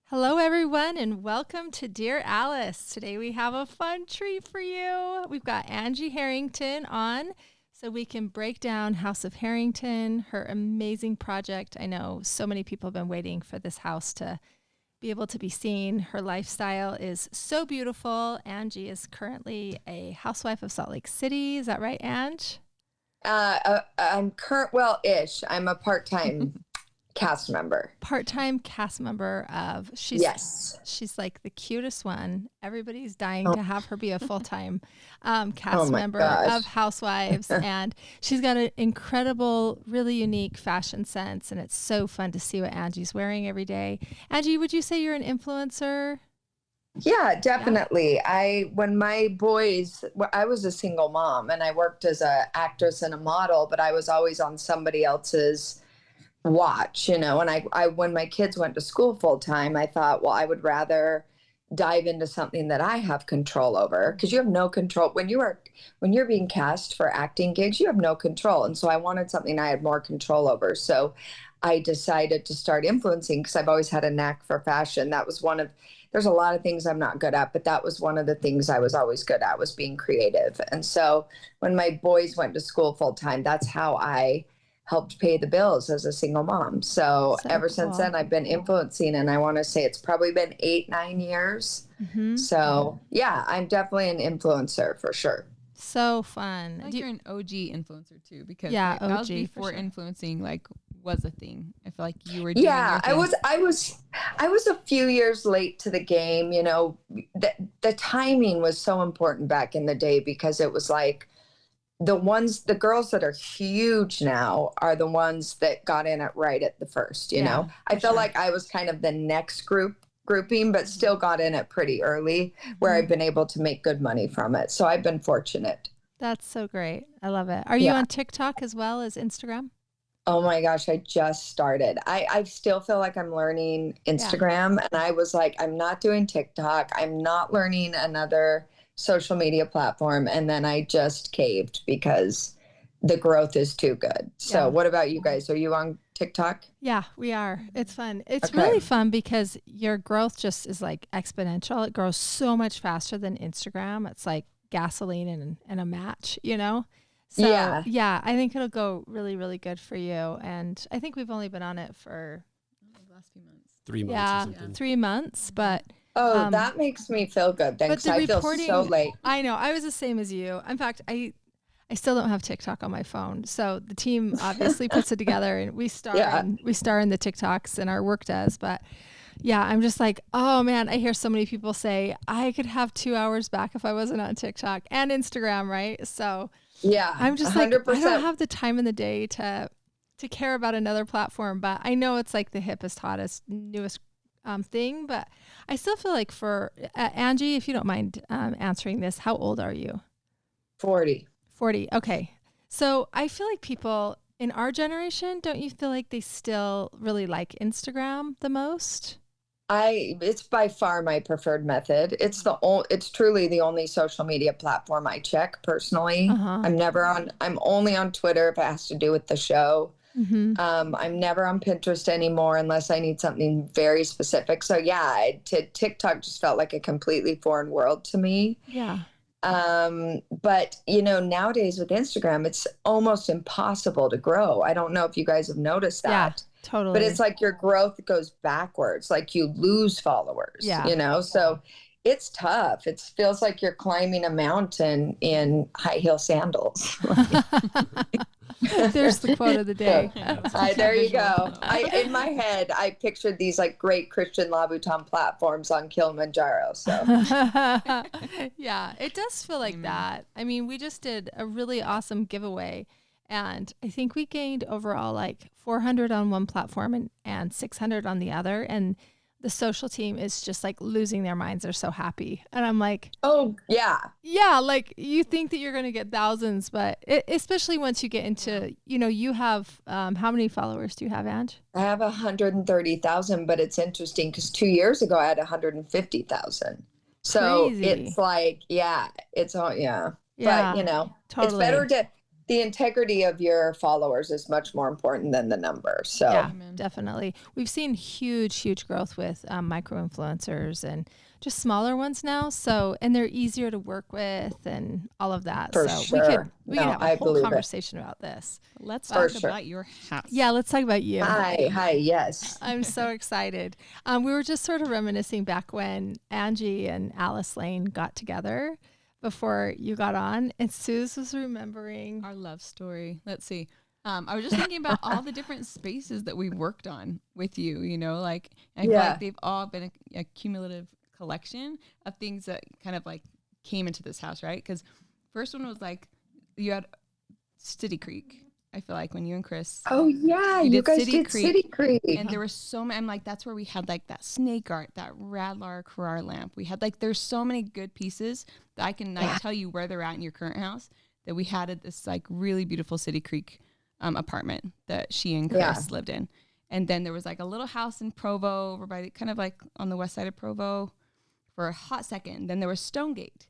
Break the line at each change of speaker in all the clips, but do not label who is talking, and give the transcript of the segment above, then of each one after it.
Hello, everyone, and welcome to Dear Alice. Today we have a fun treat for you. We've got Angie Harrington on so we can break down House of Harrington, her amazing project. I know so many people have been waiting for this house to be able to be seen. Her lifestyle is so beautiful. Angie is currently a housewife of Salt Lake City. Is that right, Ange?
Ish. I'm a part-time cast member.
Part-time cast member of
Yes.
she's like the cutest one. Everybody's dying
Oh,
to have her be a full-time
oh
cast
my
member
gosh.
of Housewives, and she's got an incredible, really unique fashion sense, and it's so fun to see what Angie's wearing every day. Angie, would you say you're an influencer?
Yeah,
Yeah.
definitely. I was a single mom and I worked as a actress and a model, but I was always on somebody else's watch, and when my kids went to school full time, I thought, well, I would rather dive into something that I have control over because you have no control when you're being cast for acting gigs, you have no control. And so I wanted something I had more control over. So I decided to start influencing because I've always had a knack for fashion. There's a lot of things I'm not good at, but that was one of the things I was always good at was being creative. And so when my boys went to school full time, that's how I helped pay the bills as a single mom. So
So
ever since
cool.
then, I've been influencing, and I want to say it's probably been 8, 9 years.
Mm-hmm.
So yeah, I'm definitely an influencer for sure.
So
I
fun.
like you're an OG influencer too, because
Yeah,
that was
OG for
before
sure.
influencing was a thing. I feel like you were doing
Yeah,
your thing.
I was a few years late to the game. The timing was so important back in the day because it was like the girls that are huge now are the ones that got in it right at the first,
Yeah,
I
for
feel
sure.
like I was kind of the next grouping, but
Mhm.
still got in it pretty early where
Hmm.
I've been able to make good money from it. So I've been fortunate.
That's so great. I love it. Are you
Yeah.
on TikTok as well as Instagram?
Oh my gosh, I just started. I still feel like I'm learning
Yeah.
Instagram, and I was like, I'm not doing TikTok. I'm not learning another social media platform. And then I just caved because the growth is too good. So,
Yeah.
what about you guys? Are you on TikTok?
Yeah, we are. It's fun. It's
Okay.
really fun because your growth just is like exponential. It grows so much faster than Instagram. It's like gasoline and a match. So,
Yeah.
yeah, I think it'll go really, really good for you. And I think we've only been on it for,
The last few months.
3 months or
yeah,
Yeah.
something.
3 months.
Hmm.
Oh,
Um,
that makes me feel good then,
but
because
the
I feel so
reporting,
late.
I know, I was the same as you. In fact, I still don't have TikTok on my phone. So the team obviously puts it together and
Yeah.
we star in the TikToks and our work does. But yeah, I'm just like, oh man, I hear so many people say I could have 2 hours back if I wasn't on TikTok and Instagram, right? So
Yeah.
I'm
A
just like,
hundred
I don't
percent.
have the time in the day to care about another platform, but I know it's like the hippest, hottest, newest thing. But I still feel like for Angie, if you don't mind answering this, how old are you?
40.
40. Okay. So I feel like people in our generation, don't you feel like they still really like Instagram the most?
It's by far my preferred method. It's truly the only social media platform I check
Uh
personally.
huh.
I'm only on Twitter if it has to do with the show.
Mm-hmm.
I'm never on Pinterest anymore unless I need something very specific. So yeah, TikTok just felt like a completely foreign world to me.
Yeah.
But nowadays with Instagram, it's almost impossible to grow. I don't know if you guys have noticed
Yeah.
that, but it's
Totally.
like your growth goes backwards, like you lose followers,
Yeah.
So it's tough. It feels like you're climbing a mountain in high heel sandals.
There's the quote of the
So,
day.
I know.
To keep
there you
visual.
go. In my head, I pictured these like great Christian Louboutin platforms on Kilimanjaro. So
Yeah, it does feel like
Amen.
that. I mean, we just did a really awesome giveaway, and I think we gained overall like 400 on one platform and 600 on the other. And the social team is just like losing their minds. They're so happy. And I'm like,
oh yeah.
yeah, like you think that you're going to get thousands, but especially once you get
Wow.
into, you have, how many followers do you have, Ange?
I have 130,000, but it's interesting because 2 years ago I had 150,000. So
Crazy.
it's like, yeah, it's all, yeah. But
Yeah,
it's better
totally.
the integrity of your followers is much more important than the number. So
Yeah, definitely. We've seen huge growth with micro influencers and just smaller ones now. So, and they're easier to work with and all of that.
for
So
sure.
we could
No,
have
I
a whole
believe it.
conversation about this.
Let's
For
talk
sure.
about your house.
Yeah, let's talk about you.
Hi, yes.
I'm so excited. We were just sort of reminiscing back when Angie and Alice Lane got together before you got on, and Suze was remembering
Our love story. Let's see. I was just thinking about all the different spaces that we've worked on with you, you know, like, I feel like they've all been a cumulative collection of things that kind of like came into this house, right? Because first one was like, you had City Creek. I feel like when you and Chris.
Oh yeah, you guys did City Creek.
And there were so many, I'm like, that's where we had like that snake art, that Radlar Carrara lamp. We had like, there's so many good pieces that I can like tell you where they're at in your current house, that we had at this like really beautiful City Creek apartment that she and Chris lived in. And then there was like a little house in Provo over by kind of like on the west side of Provo for a hot second. Then there was Stonegate.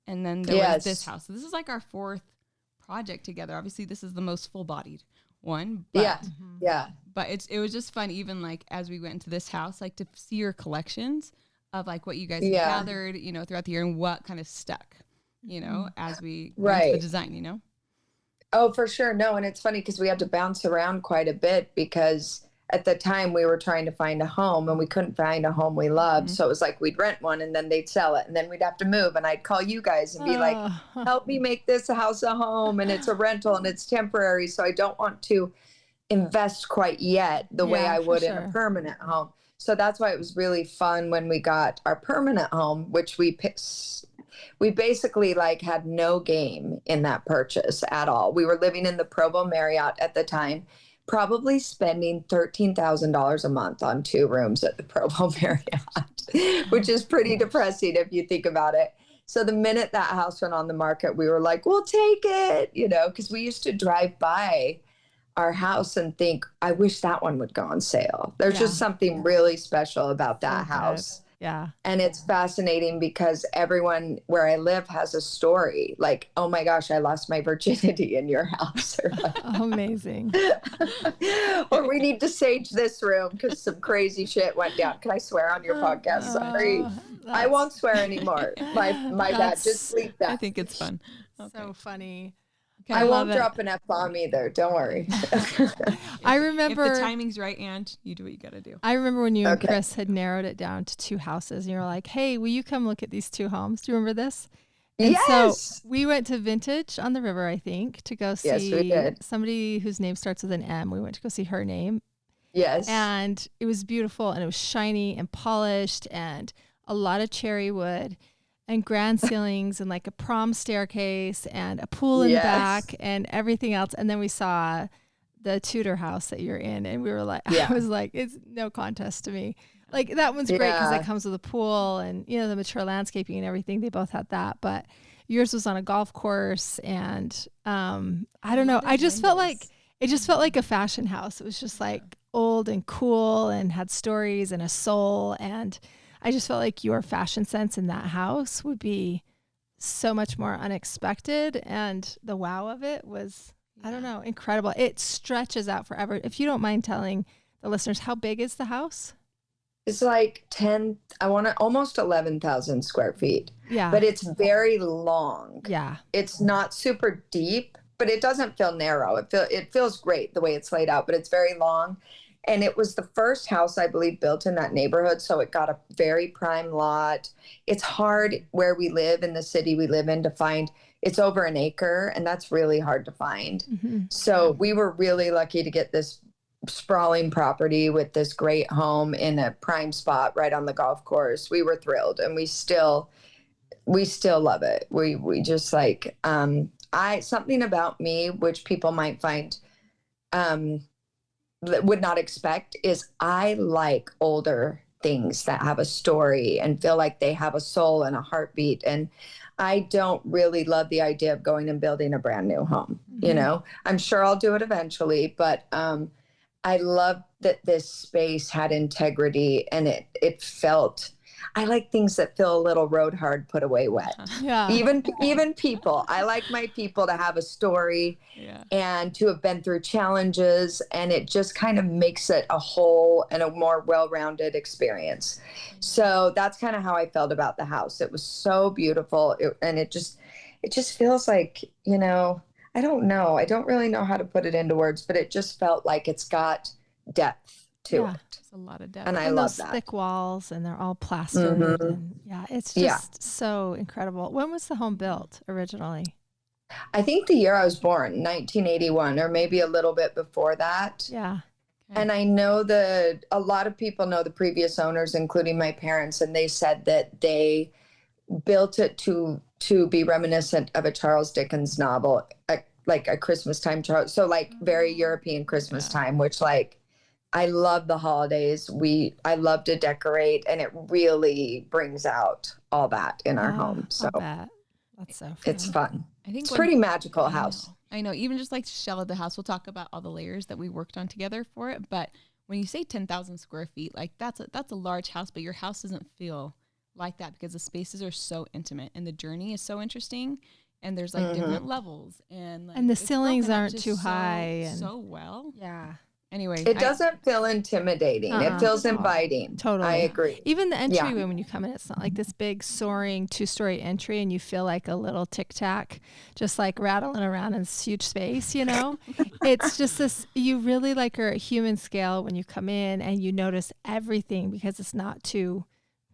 And then there was this house. So this is like our fourth project together. Obviously this is the most full-bodied one, but but it was just fun, even like as we went into this house, like to see your collections of like what you guys have gathered, you know, throughout the year and what kind of stuck, you know, as we went into the design, you know.
Oh, for sure. No, and it's funny because we had to bounce around quite a bit because at the time we were trying to find a home and we couldn't find a home we loved. So it was like we'd rent one and then they'd sell it and then we'd have to move, and I'd call you guys and be like, help me make this house a home, and it's a rental and it's temporary. So I don't want to invest quite yet the way I would in a permanent home. So that's why it was really fun when we got our permanent home, which we basically like had no game in that purchase at all. We were living in the Provo Marriott at the time, probably spending $13,000 a month on 2 rooms at the Provo Marriott, which is pretty depressing if you think about it. So the minute that house went on the market, we were like, we'll take it, you know, because we used to drive by our house and think, I wish that one would go on sale. There's just something really special about that house.
Yeah.
And it's fascinating because everyone where I live has a story. Like, oh my gosh, I lost my virginity in your house. Or like,
amazing.
or we need to sage this room because some crazy shit went down. Can I swear on your podcast? Sorry. I won't swear anymore. My bad. Just sleep that.
I think it's fun.
So funny.
Okay, I won't drop an F-bomb either. Don't worry.
I remember.
If the timing's right, and you do what you got to do.
I remember when you and Chris had narrowed it down to 2 houses and you were like, hey, will you come look at these 2 homes? Do you remember this? And so we went to Vintage on the River, I think, to go see somebody whose name starts with an M. We went to go see her name.
Yes.
And it was beautiful and it was shiny and polished and a lot of cherry wood and grand ceilings and like a prom staircase and a pool in the back and everything else. And then we saw the Tudor house that you're in and we were like, I was like, it's no contest to me. Like that one's great because it comes with a pool and, you know, the mature landscaping and everything. They both had that, but yours was on a golf course. And I don't know. I just felt like, it just felt like a fashion house. It was just like old and cool and had stories and a soul. And I just felt like your fashion sense in that house would be so much more unexpected. And the wow of it was, I don't know, incredible. It stretches out forever. If you don't mind telling the listeners, how big is the house?
It's like almost 11,000 square feet.
Yeah.
But it's very long.
Yeah.
It's not super deep, but it doesn't feel narrow. It feels great the way it's laid out, but it's very long. And it was the first house, I believe, built in that neighborhood. So it got a very prime lot. It's hard where we live in the city we live in to find. It's over an acre, and that's really hard to find. Mm-hmm. So we were really lucky to get this sprawling property with this great home in a prime spot right on the golf course. We were thrilled, and we still love it. We just like, something about me, which people might find, would not expect, is I like older things that have a story and feel like they have a soul and a heartbeat. And I don't really love the idea of going and building a brand new home. Mm-hmm. You know, I'm sure I'll do it eventually, but I love that this space had integrity and it felt, I like things that feel a little road hard, put away wet.
Yeah.
Even people. I like my people to have a story
Yeah.
and to have been through challenges, and it just kind of makes it a whole and a more well-rounded experience. So that's kind of how I felt about the house. It was so beautiful, and it just feels like, I don't know. I don't really know how to put it into words, but it just felt like it's got depth to
Yeah.
it.
There's a lot of depth.
And I
And
love
those
that.
thick walls, and they're all plastered.
Mhm.
And yeah, it's
Yeah.
just so incredible. When was the home built originally?
I think the year I was born, 1981, or maybe a little bit before that.
Yeah.
And I know a lot of people know the previous owners, including my parents, and they said that they built it to be reminiscent of a Charles Dickens novel, like a Christmas time Charles. So like very European Christmas time, which like I love the holidays. I love to decorate, and it really brings out all that in our home. So
I bet. That's so fun.
it's fun.
I think
It's a pretty magical house.
I know. Even just like shell of the house, we'll talk about all the layers that we worked on together for it. But when you say 10,000 square feet, like that's a large house, but your house doesn't feel like that because the spaces are so intimate and the journey is so interesting. And there's like different levels, and like,
the
it's
ceilings
broken up
aren't
just
too high. And
so well.
yeah.
Anyway,
It doesn't feel intimidating. It feels inviting.
Totally.
I agree.
Even the entryway when you come in, it's not like this big soaring 2-story entry and you feel like a little tic tac just like rattling around in this huge space, It's just this, you really like are at human scale when you come in and you notice everything because it's not too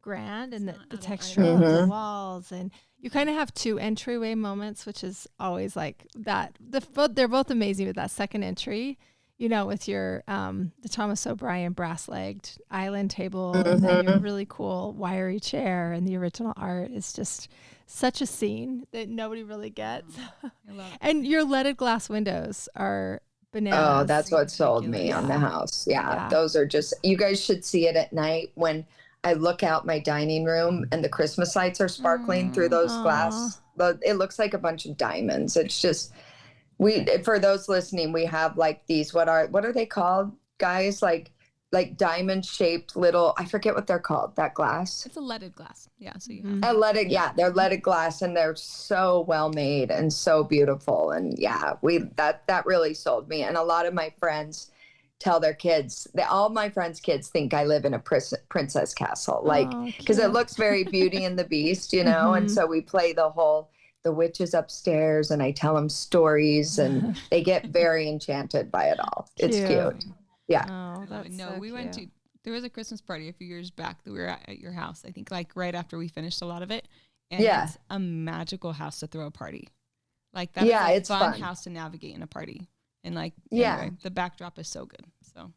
grand, and the texture of the walls, and you kind of have two entryway moments, which is always like that. They're both amazing with that second entry, with your the Thomas O'Brien brass-legged island table and then your really cool wiry chair, and the original art is just such a scene that nobody really gets.
I love it.
And your leaded glass windows are bananas.
Oh, that's what sold me on the house. Yeah, those are just, you guys should see it at night when I look out my dining room and the Christmas lights are sparkling through those glass. It looks like a bunch of diamonds. It's just, for those listening, we have like these, what are they called, guys? Like diamond shaped little, I forget what they're called, that glass.
It's a leaded glass. Yeah. So you have
they're leaded glass, and they're so well made and so beautiful. And that really sold me. And a lot of my friends tell their kids, all my friends' kids think I live in a princess castle, like, because it looks very Beauty and the Beast, and so we play the witches upstairs, and I tell them stories, and they get very enchanted by it all. It's cute. Yeah.
Oh, that's
we went to, there was a Christmas party a few years back that we were at your house, I think like right after we finished a lot of it. And it's a magical house to throw a party. Like that is a fun house to navigate in a party. And like, anyway, the backdrop is so good. So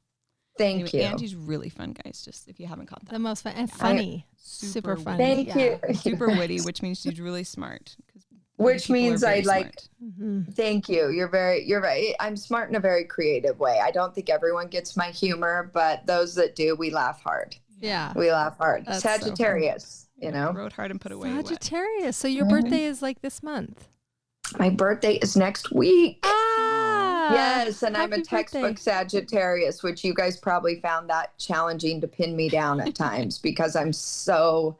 thank you.
Angie's really fun, guys. Just if you haven't caught that.
The most fun and funny, super funny.
Thank you.
Super witty, which means she's really smart.
Which means I like,
smart.
Thank you. You're right. I'm smart in a very creative way. I don't think everyone gets my humor, but those that do, we laugh hard.
Yeah.
We laugh hard.
That's
Sagittarius,
Rode hard and put away.
Sagittarius. So your birthday is like this month.
My birthday is next week. Yes, and I'm a
happy
textbook
birthday.
Sagittarius, which you guys probably found that challenging to pin me down at times because I'm so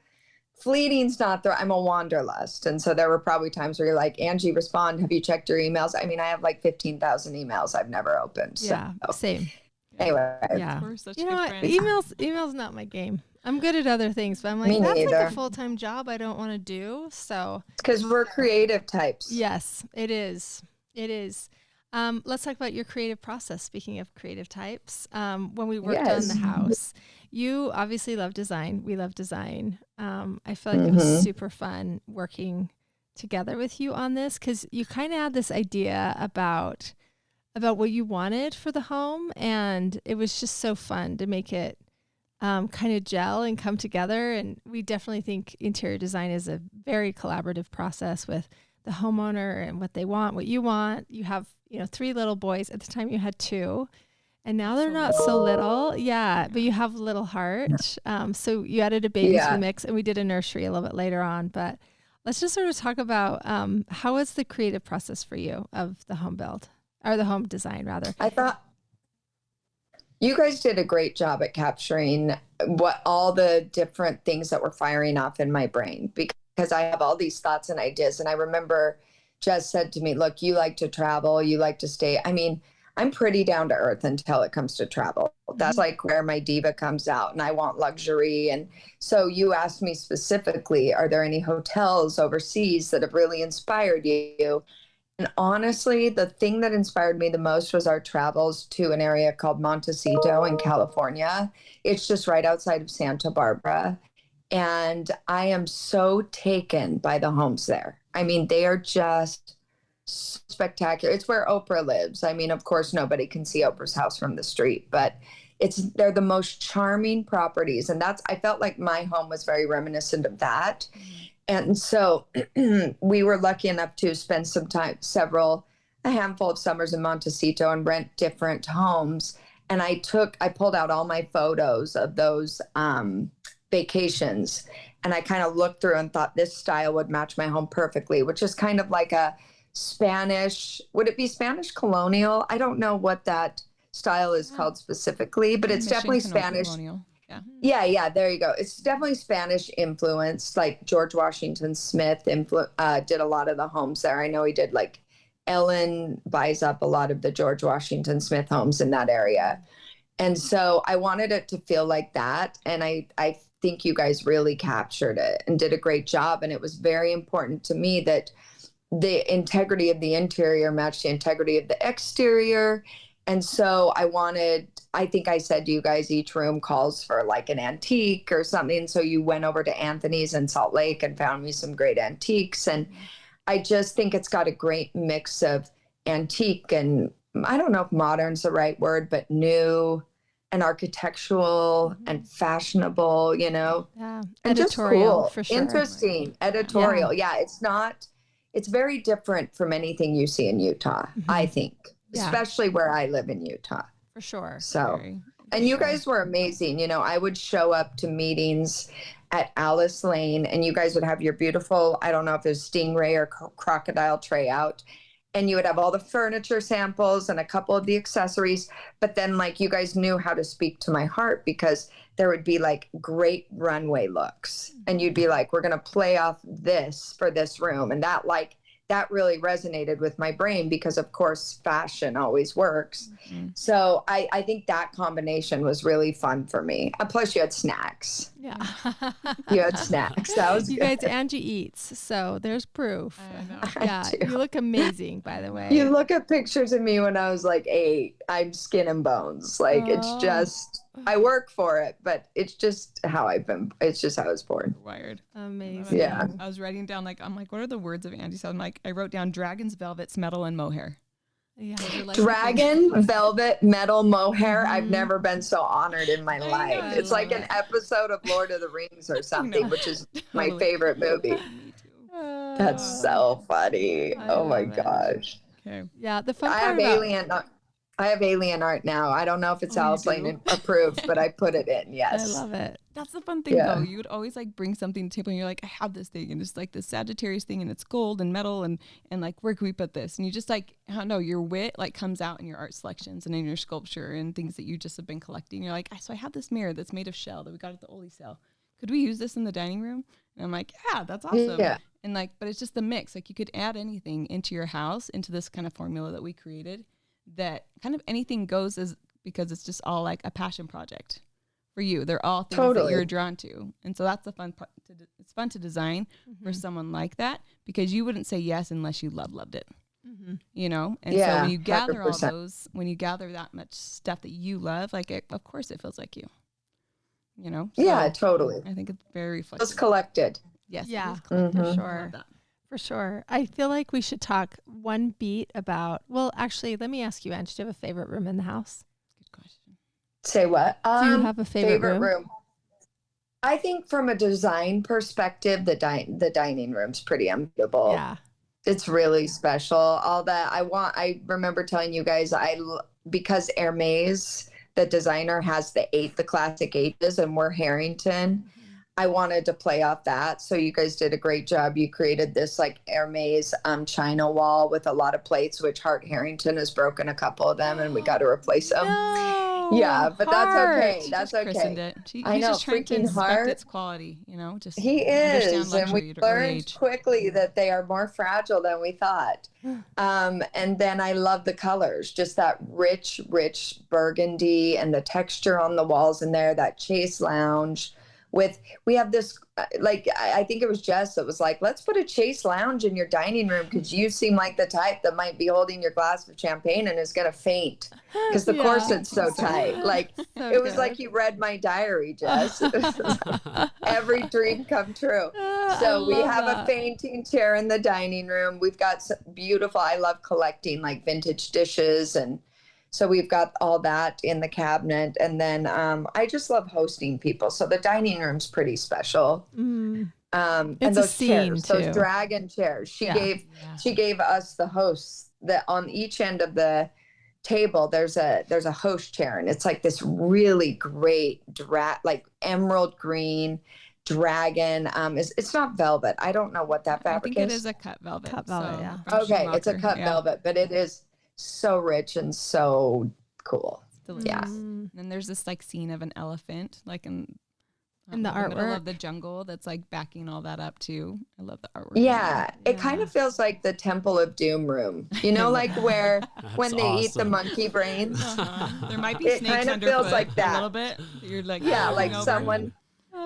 fleeting's not there. I'm a wanderlust. And so there were probably times where you're like, Angie, respond. Have you checked your emails? I mean, I have like 15,000 emails I've never opened. So.
Yeah, same.
Anyway.
Yeah.
We're such
You
good
know what?
friends.
Email's not my game. I'm good at other things, but I'm like,
Me
that's like
neither.
a full-time job I don't want to do. So
Because we're creative types.
yes, it is. It is. Let's talk about your creative process. Speaking of creative types, when we worked on the house, you obviously love design. We love design. I feel like it was super fun working together with you on this because you kind of had this idea about what you wanted for the home, and it was just so fun to make it kind of gel and come together. And we definitely think interior design is a very collaborative process with the homeowner and what they want, what you want. You have 3 little boys. At the time you had 2, and now they're not so little. Yeah, but you have a little heart. So you added a baby to the mix, and we did a nursery a little bit later on. But let's just sort of talk about how was the creative process for you of the home build, or the home design rather?
I thought You guys did a great job at capturing what all the different things that were firing off in my brain, because I have all these thoughts and ideas. And I remember Jess said to me, look, you like to travel, you like to stay. I mean, I'm pretty down to earth until it comes to travel. That's like where my diva comes out, and I want luxury. And so you asked me specifically, are there any hotels overseas that have really inspired you? And honestly, the thing that inspired me the most was our travels to an area called Montecito in California. It's just right outside of Santa Barbara. And I am so taken by the homes there. I mean, they are just spectacular. It's where Oprah lives. I mean, of course, nobody can see Oprah's house from the street, but they're the most charming properties. And I felt like my home was very reminiscent of that. And so we were lucky enough to spend some time, a handful of summers in Montecito and rent different homes. And I pulled out all my photos of those vacations. And I kind of looked through and thought this style would match my home perfectly, which is kind of like a Spanish, would it be Spanish colonial? I don't know what that style is called specifically, but it's definitely Spanish. Colonial. Yeah, there you go. It's definitely Spanish influence, like George Washington Smith did a lot of the homes there. I know he did, like Ellen buys up a lot of the George Washington Smith homes in that area. And so I wanted it to feel like that. And I think you guys really captured it and did a great job. And it was very important to me that the integrity of the interior matched the integrity of the exterior. And so I think I said to you guys, each room calls for like an antique or something. So you went over to Anthony's in Salt Lake and found me some great antiques. And I just think it's got a great mix of antique and I don't know if modern's the right word, but new and architectural and fashionable, Yeah.
And
editorial,
for sure.
Interesting. Editorial. Yeah. It's very different from anything you see in Utah, I think, especially where I live in Utah.
For sure.
So, and you guys were amazing. I would show up to meetings at Alice Lane and you guys would have your beautiful, I don't know if it's stingray or crocodile tray out. And you would have all the furniture samples and a couple of the accessories. But then like you guys knew how to speak to my heart because there would be like great runway looks. And you'd be like, we're going to play off this for this room. And that really resonated with my brain because of course fashion always works. So I think that combination was really fun for me. Plus you had snacks.
Yeah.
You had snacks. That was
you
good.
guys, Angie eats. So there's proof.
I know.
Yeah. You look amazing, by the way.
You look at pictures of me when I was like 8, I'm skin and bones. Like it's just, I work for it, but it's just how it's just how I was born.
Wired.
Amazing.
Yeah.
I was writing down I'm like, what are the words of Angie? So I'm like, I wrote down dragons, velvets, metal, and mohair.
Yeah.
Dragon, velvet, metal, mohair. I've never been so honored in my life. It's like an episode of Lord of the Rings or something, which is my favorite movie.
Me too.
That's so funny. Oh my gosh.
Okay.
Yeah. The fun
I
part
have alien art now. I don't know if it's Alice Lane approved, but I put it in. Yes.
I love it.
That's the fun thing though. You would always like bring something to the table and you're like, I have this thing and it's like this Sagittarius thing and it's gold and metal and like, where can we put this? And you just like, I don't know, your wit like comes out in your art selections and in your sculpture and things that you just have been collecting. You're like, so I have this mirror that's made of shell that we got at the Oli sale. Could we use this in the dining room? And I'm like, yeah, that's awesome.
Yeah.
And like, but it's just the mix. Like you could add anything into your house, into this kind of formula that we created that kind of anything goes because it's just all like a passion project for you. They're all things that you're drawn to. And so that's the fun part. It's fun to design for someone like that because you wouldn't say yes unless you loved it, And so when you gather
100%.
all those, when you gather that much stuff that you love, like of course it feels like you, So
yeah, totally.
I think it's very reflective.
It's collected.
Yes.
Yeah,
it is collective.
for sure. For sure. I feel like we should talk one beat about, well, actually, let me ask you, Ange, do you have a favorite room in the house?
Good question.
Say what?
Do you have a favorite room?
I think from a design perspective, the dining room's pretty unbeatable.
Yeah.
It's really special. All that I remember telling you guys, because Hermes, the designer, has the classic H's and we're Harrington. I wanted to play off that. So you guys did a great job. You created this like Hermes china wall with a lot of plates, which Hart Harrington has broken a couple of them and we got to replace them.
No.
Yeah, but that's okay.
She
That's
just christened
okay.
it.
I
He's
know,
just trying to
freaking
inspect
heart.
its quality, just
He
understand
is, and we
luxury at an early
learned
age.
quickly that they are more fragile than we thought. And then I love the colors, just that rich, rich burgundy and the texture on the walls in there, that Chase lounge we have this, like, I think it was Jess that was like, let's put a Chase lounge in your dining room because you seem like the type that might be holding your glass of champagne and is going to faint because the corset's so tight. Like,
So
it was
good.
like you read my diary, Jess. Every dream come true. So we have a fainting chair in the dining room. We've got some beautiful, I love collecting like vintage dishes. And so we've got all that in the cabinet. And then I just love hosting people. So the dining room's pretty special.
Mm.
And
It's a
those
scene,
chairs, those
too.
dragon chairs. She
Yeah.
gave us the hosts that on each end of the table there's a host chair, and it's like this really great like emerald green dragon. It's not velvet. I don't know what that fabric
I think
is.
it is a cut velvet.
Cut velvet, yeah.
from
Okay, it's a
Schumacher,
cut velvet, but it is so rich and so cool.
It's delicious.
Yeah.
And then there's this like scene of an elephant, like in
the
middle
artwork.
of the jungle, that's like backing all that up too. I love the artwork.
Yeah, it kind of feels like the Temple of Doom room. You know, like where when they eat the monkey brains.
There might be
It
snakes
kind of
underfoot
feels like
a
that.
little bit. You're like,
Yeah,
rolling
like
over.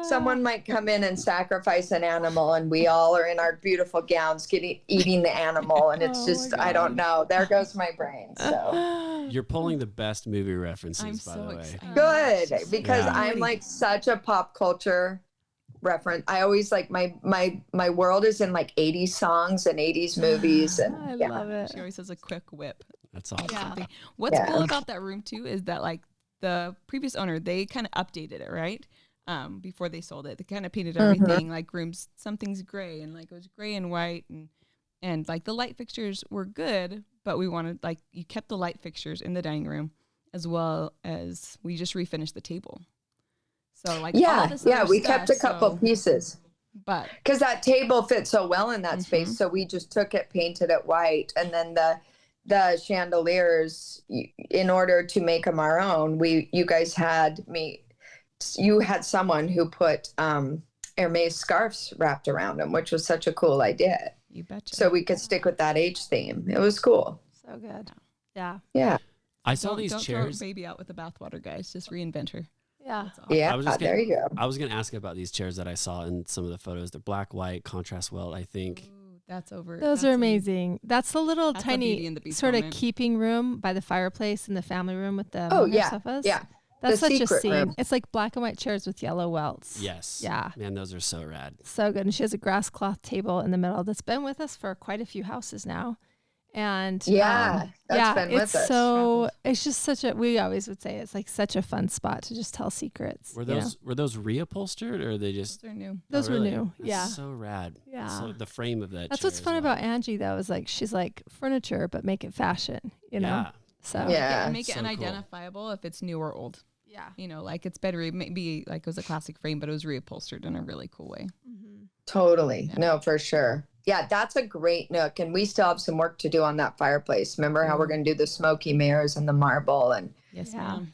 someone might come in and sacrifice an animal, and we all are in our beautiful gowns eating the animal, and it's just I don't know. There goes my brain. So
You're pulling the best movie references,
I'm
by
so
the way.
excited.
good because
Yeah.
I'm like such a pop culture reference. I always like my world is in like 80s songs and 80s movies, and
I
yeah.
love it.
She always has a quick whip.
That's awesome.
Yeah.
What's
Yeah.
cool about that room too is that like the previous owner, they kind of updated it, right? Before they sold it, they kind of painted everything like rooms. Something's gray, and like it was gray and white, and like the light fixtures were good, but we wanted like you kept the light fixtures in the dining room as well as we just refinished the table. So like all this other
we
stuff,
kept a couple pieces.
but
Because that table fit so well in that space, so we just took it, painted it white, and then the chandeliers. In order to make them our own, you had someone who put Hermes scarves wrapped around them, which was such a cool idea.
you betcha.
So we could stick with that age theme. It was cool.
So good. Yeah.
Yeah,
I saw these
don't
chairs.
throw baby out with the bathwater, guys. Just reinvent her.
Yeah.
That's all.
yeah.
I was just
There you go.
I was going to ask about these chairs that I saw in some of the photos. They're black, white, contrast weld, I think.
Ooh, that's over.
Those
that's
are
a-
amazing. That's the little
That's a Beauty
tiny
and the Beast
sort of
moment.
keeping room by the fireplace in the family room with the
Oh
mohair
yeah,
sofas.
yeah.
That's
The
such a
secret
scene.
room.
It's like black and white chairs with yellow welts.
Yes.
Yeah.
Man, those are so rad.
So good. And she has a grass cloth table in the middle that's been with us for quite a few houses now. And
Yeah, that's been with
it's
us.
so it's just such a, we always would say it's like such a fun spot to just tell secrets.
Were
you know?
those reupholstered, or are they just
Those are new.
Those were
really?
new.
That's
Yeah.
so rad.
Yeah.
So the frame of that.
That's
chair
what's
as
fun
well.
about Angie though, is like she's like furniture, but make it fashion, you know?
Yeah.
So
Yeah.
Make it
So cool.
unidentifiable if it's new or old.
yeah.
Like it's better. Maybe like it was a classic frame, but it was reupholstered in a really cool way.
Totally.
Yeah.
No, for sure. Yeah, that's a great nook. And we still have some work to do on that fireplace. Remember how we're going to do the smoky mirrors and the marble, and
Yes,
Yeah.
ma'am.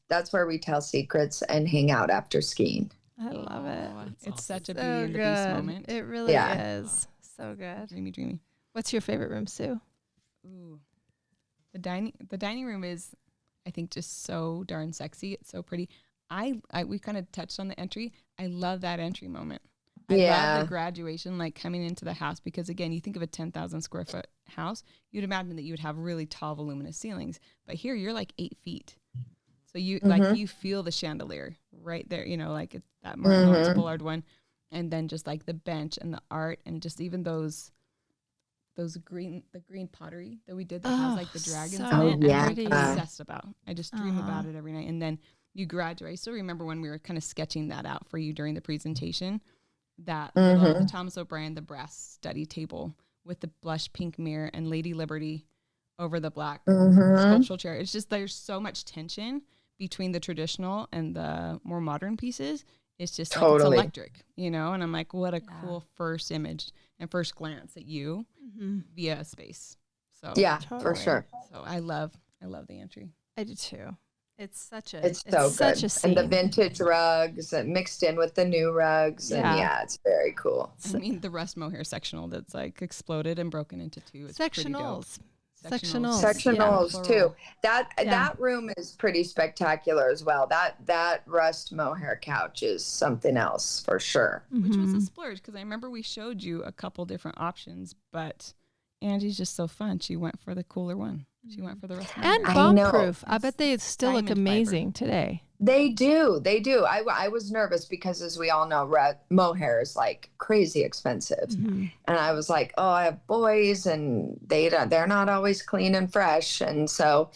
that's where we tell secrets and hang out after skiing.
I love it.
Oh, it's
awesome.
such a
So
Beauty and the Beast
good.
moment.
It really
Yeah.
is. So good.
Dreamy, dreamy.
What's your favorite room, Sue?
Ooh, the dining room is, I think, just so darn sexy. It's so pretty. We kind of touched on the entry. I love that entry moment. I
Yeah.
love the graduation, like coming into the house, because again, you think of a 10,000 square foot house, you'd imagine that you would have really tall, voluminous ceilings, but here you're like 8 feet. So you like you feel the chandelier right there, like it's that Martin Lawrence Bullard one, and then just like the bench and the art, and just even the green pottery that we did that has like the dragons
so
in it.
yeah.
I'm like obsessed about. I just dream
Uh-huh.
about it every night. And then you graduate. I still remember when we were kind of sketching that out for you during the presentation. That the Thomas O'Brien, the brass study table with the blush pink mirror and Lady Liberty over the black sculptural chair. It's just there's so much tension between the traditional and the more modern pieces. It's just like, it's
Totally.
electric, and I'm like, what a cool first image and first glance at you via a space. So
Yeah,
Totally.
for sure.
So I love the entry.
I do too. It's
It's so
such
good.
a
And the
scene.
vintage rugs mixed in with the new rugs. And
Yeah.
yeah, it's very cool.
I mean, the Rust mohair sectional that's like exploded and broken into two. It's pretty dope.
Sectionals.
Sectionals.
Sectionals
Yeah.
too. That
Yeah.
that room is pretty spectacular as well. That rust mohair couch is something else for sure.
Which was a
Mhm.
splurge because I remember we showed you a couple different options, but Angie's just so fun. She went for the cooler one. She went for the Rust mohair.
And
I
bomb
know.
proof. I bet they still look
Diamond fiber.
amazing today.
They do. I was nervous because, as we all know, mohair is like crazy expensive,
Mhm.
and I was like, oh, I have boys, and they're not always clean and fresh, and so.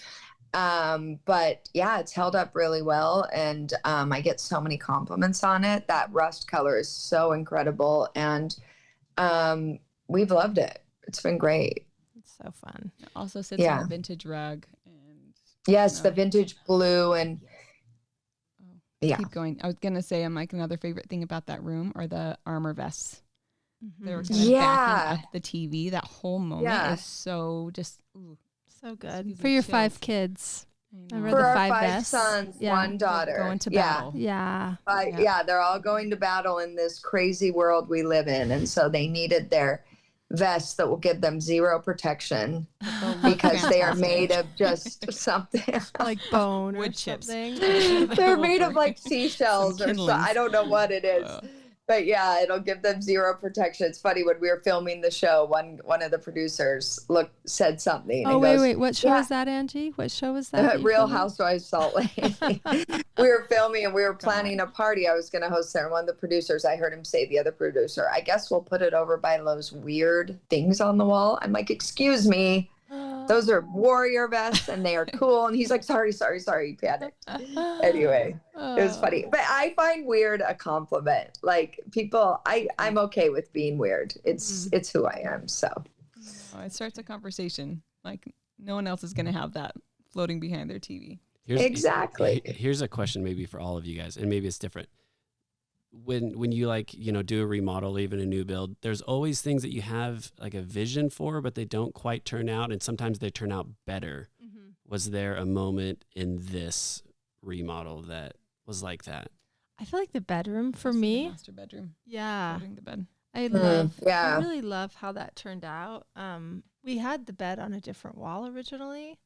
But yeah, it's held up really well, and I get so many compliments on it. That rust color is so incredible, and we've loved it. It's been great.
It's so fun.
It also sits
Yeah.
on a vintage rug. And
Yes, the
No.
vintage blue and
oh,
yeah.
keep going. I was gonna say, I'm like another favorite thing about that room are the armor vests. They were
Mhm.
kind of
Yeah.
backing up the TV. That whole moment
Yeah.
is so just. Ooh,
So good.
Gives
For
me
your
chills.
5 kids.
I
Remember
know.
For
the
our
5
5
vests?
sons,
Yeah.
1 daughter.
Going to
Yeah.
battle.
Yeah.
Yeah, they're all going to battle in this crazy world we live in. And so they needed their vests that will give them 0 protection
They'll look
because they are
fantastic.
made of just something.
Like bone or
Wood chips.
something.
They're made of like seashells or so.
kindlings.
I don't know what it is. But yeah, it'll give them 0 protection. It's funny, when we were filming the show, one of the producers said something.
Oh,
and goes,
wait. What show
"Yeah,
is that, Angie? What show is that? you
Real
filming?
Housewives Salt Lake. We were filming and we were planning a party I was going to host there. And one of the producers, I heard him say, the other producer, I guess we'll put it over by those weird things on the wall. I'm like, excuse me, those are warrior vests and they are cool. And he's like, sorry, he panicked. Anyway, it was funny. But I find weird a compliment. Like people, I'm okay with being weird. It's who I am. So
Oh, it starts a conversation. Like no one else is going to have that floating behind their TV.
Exactly.
Here's a question maybe for all of you guys, and maybe it's different. When you do a remodel, even a new build, there's always things that you have like a vision for, but they don't quite turn out, and sometimes they turn out better.
Mhm.
Was there a moment in this remodel that was like that?
I feel like the bedroom for
Just in the
me.
master bedroom.
Yeah.
Floating the bed.
I
yeah.
really love how that turned out. We had the bed on a different wall originally.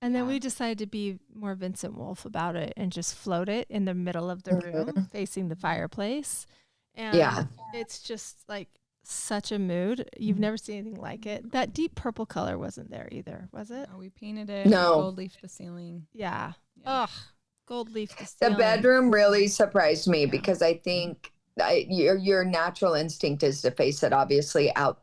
And then
Yeah.
we decided to be more Vincent Wolf about it and just float it in the middle of the room facing the fireplace. And
Yeah.
it's just like such a mood. You've never seen anything like it. That deep purple color wasn't there either, was it?
No, we painted it.
No.
Gold leaf the ceiling.
Yeah.
Yeah.
Ugh. Gold leaf the
The
ceiling.
bedroom really surprised me because I think your natural instinct is to face it obviously out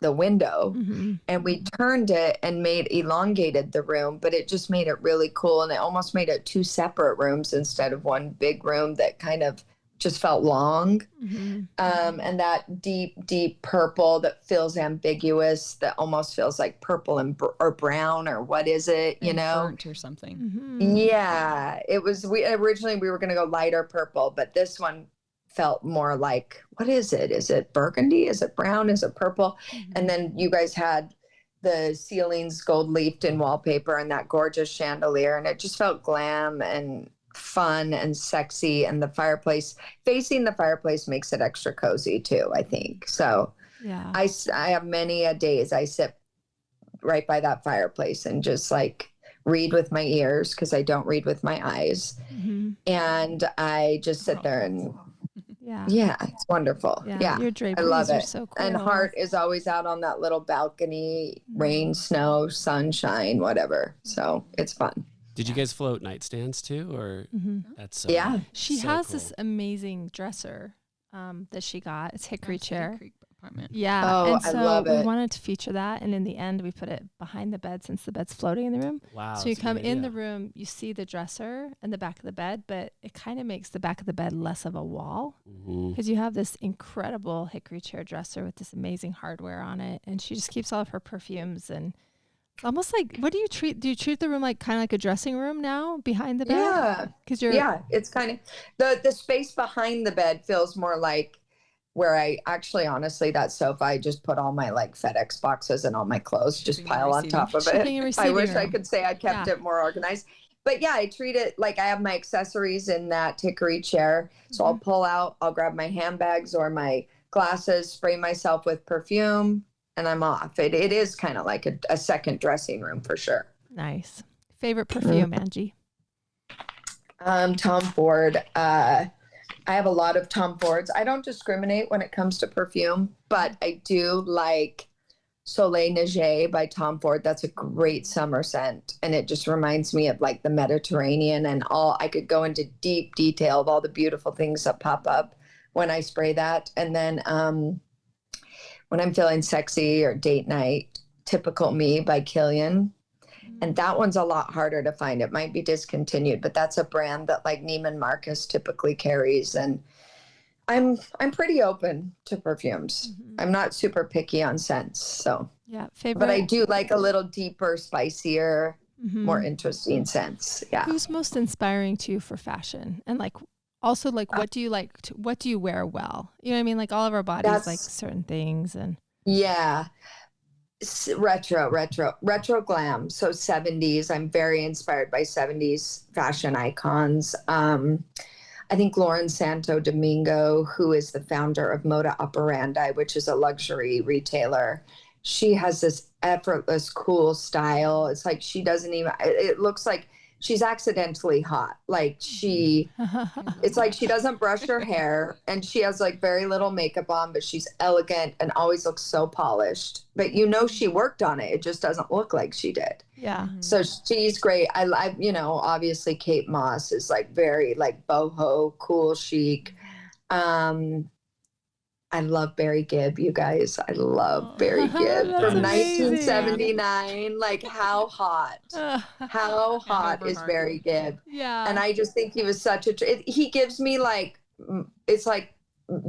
the window.
Mhm.
And we turned it and elongated the room, but it just made it really cool. And it almost made it 2 separate rooms instead of one big room that kind of just felt long.
Mhm.
And that deep purple that feels ambiguous, that almost feels like purple or brown, or what is it, you
And
know?
burnt or something.
Mhm.
Yeah, it was. We were going to go lighter purple, but this one felt more like, what is it? Is it burgundy? Is it brown? Is it purple? And then you guys had the ceilings gold leafed in wallpaper and that gorgeous chandelier, and it just felt glam and fun and sexy. And facing the fireplace makes it extra cozy too, I think. So
Yeah.
I have many days I sit right by that fireplace and just like read with my ears, because I don't read with my eyes.
Mhm.
And I just sit there and
Yeah.
it's wonderful. Yeah.
Your draperies
love
are
it.
so cool.
And Hart is always out on that little balcony, rain, snow, sunshine, whatever. So it's fun.
Did you guys float nightstands too, or
Mhm.
that's
Yeah.
She
so
has
cool.
this amazing dresser that she got. It's hickory
That's Cedar
chair.
Creek apartment.
Yeah.
Oh,
and
I
so
love
we
it.
wanted to feature that. And in the end, we put it behind the bed since the bed's floating in the room.
Wow.
So you
that's a
come
good
in the
idea.
room, you see the dresser and the back of the bed, but it kind of makes the back of the bed less of a wall
Mhm.
because you have this incredible hickory chair dresser with this amazing hardware on it. And she just keeps all of her perfumes, and it's almost like, do you treat the room like kind of like a dressing room now behind the bed?
Yeah.
Because you're,
Yeah. It's kind of the space behind the bed feels more like where I actually, honestly, that sofa, I just put all my like FedEx boxes and all my clothes, just
Shipping and
pile on
receiving.
top of
Shipping and
it. I
receiving
wish I
room.
could say I kept it more organized. But yeah, I treat it like I have my accessories in that Hickory chair. So I'll pull out, I'll grab my handbags or my glasses, spray myself with perfume, and I'm off. It is kind of like a second dressing room for sure.
Nice. Favorite perfume, Angie?
Tom Ford. I have a lot of Tom Fords. I don't discriminate when it comes to perfume, but I do like Soleil Neige by Tom Ford. That's a great summer scent. And it just reminds me of like the Mediterranean and all. I could go into deep detail of all the beautiful things that pop up when I spray that. And then when I'm feeling sexy or date night, Typical Me by Killian. And that one's a lot harder to find. It might be discontinued, but that's a brand that like Neiman Marcus typically carries. And I'm pretty open to perfumes. I'm not super picky on scents. So
Yeah. Favorite.
but I do like a little deeper, spicier, more interesting scents. Yeah.
Who's most inspiring to you for fashion? And like also like what do you like what do you wear well? You know what I mean? Like all of our bodies like certain things and
yeah. Retro glam. So 70s. I'm very inspired by 70s fashion icons. I think Lauren Santo Domingo, who is the founder of Moda Operandi, which is a luxury retailer, she has this effortless, cool style. It's like she doesn't even, it looks like she's accidentally hot. Like it's like she doesn't brush her hair and she has like very little makeup on, but she's elegant and always looks so polished. But you know, she worked on it. It just doesn't look like she did.
Yeah.
So she's great. I you know, obviously Kate Moss is like very like boho, cool, chic. I love Barry Gibb, you guys. I love Barry Gibb from 1979. Like how hot is Barry Gibb?
Yeah.
And I just think he was such he gives me like, it's like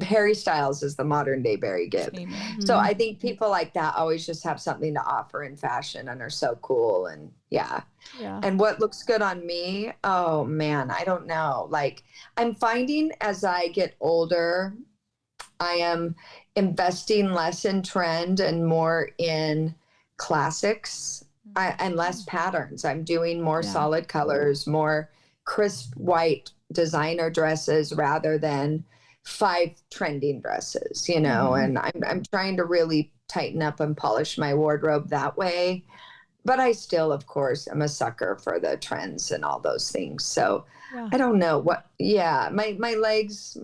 Harry Styles is the modern day Barry Gibb. So I think people like that always just have something to offer in fashion and are so cool. And yeah. And what looks good on me? Oh man, I don't know. Like I'm finding as I get older, I am investing less in trend and more in classics and less patterns. I'm doing more solid colors, more crisp white designer dresses rather than 5 trending dresses, you know, and I'm trying to really tighten up and polish my wardrobe that way. But I still, of course, am a sucker for the trends and all those things. So I don't know what, my legs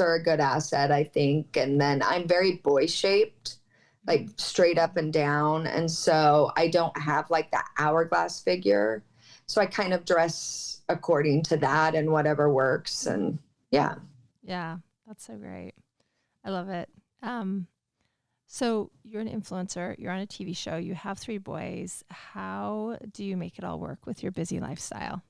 are a good asset, I think. And then I'm very boy shaped, like straight up and down. And so I don't have like that hourglass figure. So I kind of dress according to that and whatever works. And yeah.
Yeah. That's so great. I love it. So you're an influencer, you're on a TV show, you have 3 boys. How do you make it all work with your busy lifestyle?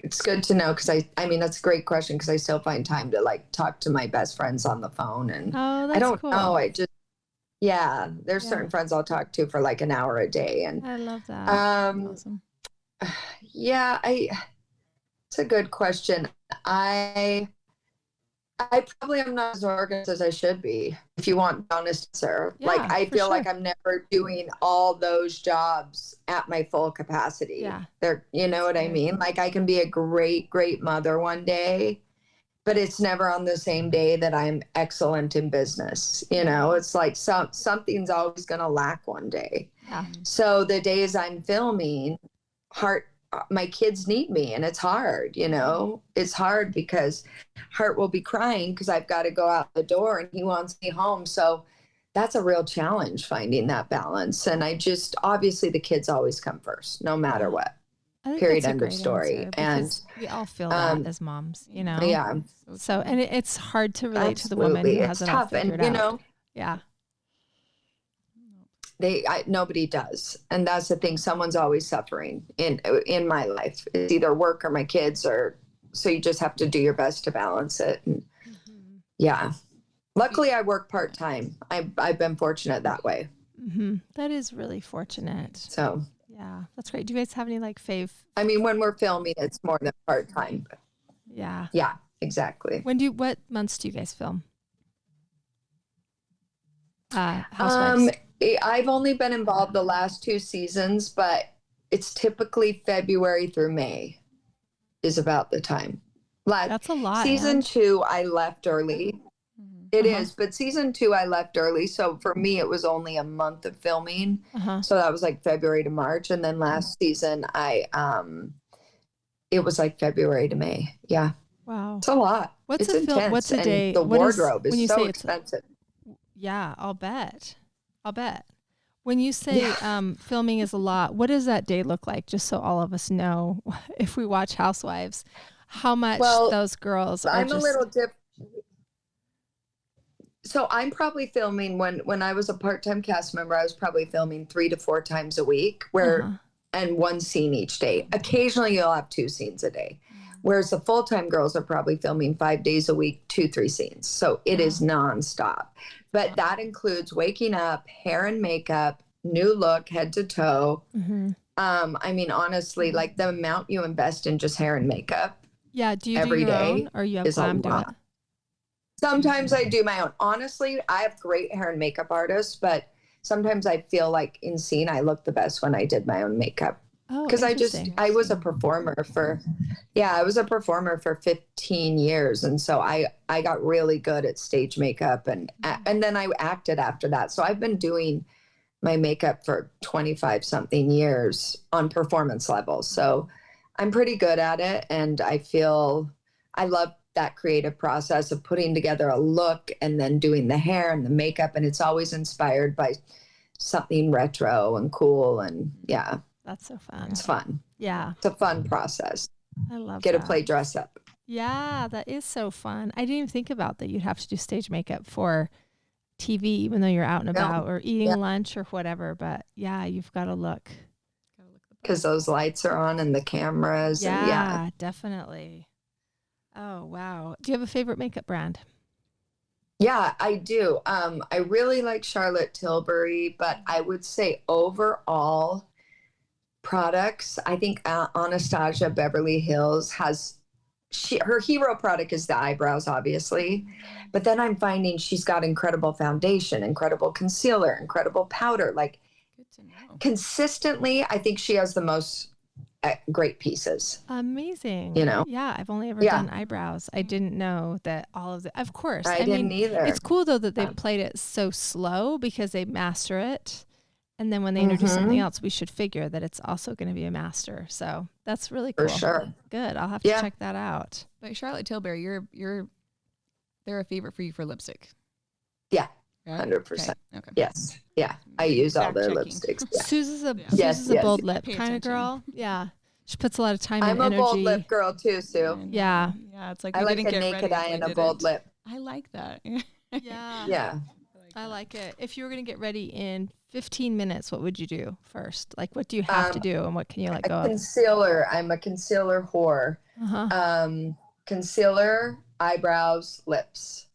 It's good to know because I mean, that's a great question because I still find time to like talk to my best friends on the phone. And I don't know. I just, there's certain friends I'll talk to for like an hour a day. And
I love that.
Awesome.
It's a good question. I probably am not as organized as I should be, if you want an honest answer. Like, I feel like I'm never doing all those jobs at my full capacity.
Yeah.
You know what I mean? Like, I can be a great, great mother one day, but it's never on the same day that I'm excellent in business. You know, it's like something's always going to lack one day.
Yeah.
So the days I'm filming, my kids need me and it's hard, you know, it's hard because Hart will be crying because I've got to go out the door and he wants me home. So that's a real challenge, finding that balance. And obviously the kids always come first, no matter what. Period. End of story. And
we all feel that as moms, you know?
Yeah.
So, and it's hard to relate to the woman who has it all figured out.
You know,
yeah.
Nobody does. And that's the thing. Someone's always suffering in my life. It's either work or my kids, so you just have to do your best to balance it. And luckily I work part-time. I've been fortunate that way.
That is really fortunate.
So
yeah, that's great. Do you guys have any like fave?
I mean, when we're filming, it's more than part-time.
Yeah.
Yeah, exactly.
What months do you guys film? Housewives?
I've only been involved the last 2 seasons, but it's typically February through May is about the time.
That's a lot.
Season
Ange.
2, I left early. It
Uh-huh.
is, but season 2, I left early. So for me, it was only a month of filming.
Uh-huh.
So that was like February to March. And then last season, it was like February to May. Yeah.
Wow.
It's a lot.
What's
It's
a film?
intense.
What's a
And
day?
the
What is-
wardrobe
when you
is so
say it's
expensive.
Yeah, I'll bet. I'll bet. When you say filming is a lot, what does that day look like? Just so all of us know, if we watch Housewives, how much those girls are
I'm
just.
a little different. So I'm probably filming when I was a part-time cast member, I was probably filming 3 to 4 times a week and one scene each day. Occasionally you'll have 2 scenes a day. Whereas the full-time girls are probably filming 5 days a week, 2, 3 scenes. So it is nonstop. But that includes waking up, hair and makeup, new look, head to toe. I mean, honestly, like the amount you invest in just hair and makeup.
Yeah. Do you
every
do your
day
own, or you have
is a
Glam do it?
lot. Sometimes I do my own. Honestly, I have great hair and makeup artists, but sometimes I feel like in scene I look the best when I did my own makeup.
Oh,
Because
interesting.
I was a performer for 15 years. And so I got really good at stage makeup and then I acted after that. So I've been doing my makeup for 25 something years on performance level. So I'm pretty good at it. And I love that creative process of putting together a look and then doing the hair and the makeup. And it's always inspired by something retro and cool. And yeah.
That's so fun.
It's fun.
Yeah.
It's a fun process.
I love
Get
that.
to play dress up.
Yeah, that is so fun. I didn't even think about that. You'd have to do stage makeup for TV, even though you're out and about or eating lunch or whatever. But yeah, you've got to look.
Because those lights are on and the cameras.
Yeah, definitely. Oh, wow. Do you have a favorite makeup brand?
Yeah, I do. I really like Charlotte Tilbury, but I would say overall products, I think Anastasia Beverly Hills has her hero product is the eyebrows, obviously, but then I'm finding she's got incredible foundation, incredible concealer, incredible powder. Like
Good to know.
consistently, I think she has the most great pieces.
Amazing.
You know?
Yeah, I've only ever done eyebrows. I didn't know that all of the, of course.
I didn't either.
It's cool though that they played it so slow because they master it. And then when they introduce something else, we should figure that it's also going to be a master. So that's really cool.
For sure.
Good. I'll have to check that out.
But Charlotte Tilbury, they're a favorite for you for lipstick.
Yeah.
Right?
100%.
Okay.
Yes. Yeah. I use all their
Fact-checking.
lipsticks. Yeah.
Susan's a
Yes,
bold lip
Pay
kind of
attention.
girl. Yeah. She puts a lot of time
I'm
and
a
energy.
bold lip girl too, Sue.
Yeah.
Yeah, it's like
I
we
like
didn't
a
get
naked
ready
eye
if we
and a
didn't.
bold lip.
I like that.
Yeah.
Yeah.
I like it. If you were going to get ready in 15 minutes, what would you do first? Like, what do you have to do and what can you let go of?
Concealer. I'm a concealer whore.
Uh-huh.
Concealer, eyebrows, lips.